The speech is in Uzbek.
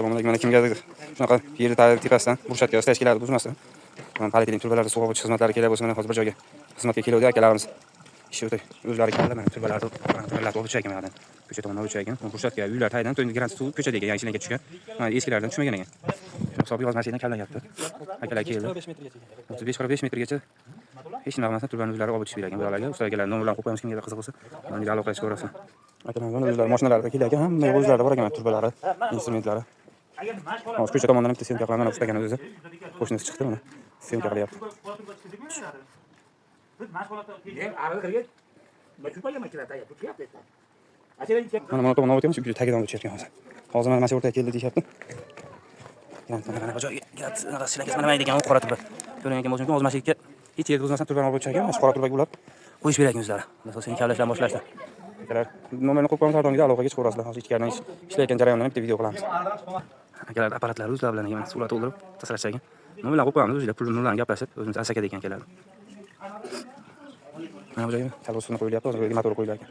Assalomu alaykum. Mana kimgadir shunaqa yer tepasidan burchatga yostish keladi, buzmasdan. Mana polietilin turbalarda suv ochish xizmatlari kerak bo'lsa, mana hozir bir joyga xizmatga keluvdi akalarimiz. Ish o'tay. O'zlari keladi, mana turbalarni olib chiqagan mana. Ko'cha tomondan olib chiqagan. Burchatga uylar taydan to'yni garanti suv ko'chada ekan, yangichilarga tushgan. Mana eskilardan tushmagan ekan. Shu hisobiga hozir mashina kallayapti. Akalar keldi. 35-45 metrgacha hech nima emasdan turbalarni o'zlari olib chiqib bergan. Bularga ustoz akalar nomini bilan qo'yamiz, kimga qiziq bo'lsa, mana aloqa qilib ko'rasizlar. Akalar o'zlari mashinalarida kelgan, hamma o'zlari bor ekan turbalari, instrumentlari. Hozir ko'cha tomondan bitta syomka qilaman, ustagani o'zi. Qo'shnisi chiqdi mana. Syomka qilyapti. Mana tomondan o'tyapmiz, shu tagidan o'tyapmiz hozir. Hozir mana mashina o'rtaga keldi deyapti. Mana bu joyga keladi, narsalarga mana mayda ekan, qora turba. Ko'rgan ekan, hozir mashinaga hech yerda o'zmasdan turbani olib chiqagan, mana qora turbaga ular qo'yish kerak o'zlari. Asosan kavlashdan boshlashdi. Akalar, nomerni qo'yib qo'yamiz, tardonga aloqaga chiqib ko'rasizlar. Hozir ichkaridan ishlayotgan jarayondan bitta video qilamiz. Akalar apparatlari o'zlari bilan ekan, suvlar to'ldirib, tashlashgan. Nima bilan qo'yib qo'yamiz, o'zingizlar pulni bilan gaplashib, o'zimiz asaka degan keladi. Mana bu joyga kalosini qo'yilyapti, hozir motor qo'yilar ekan.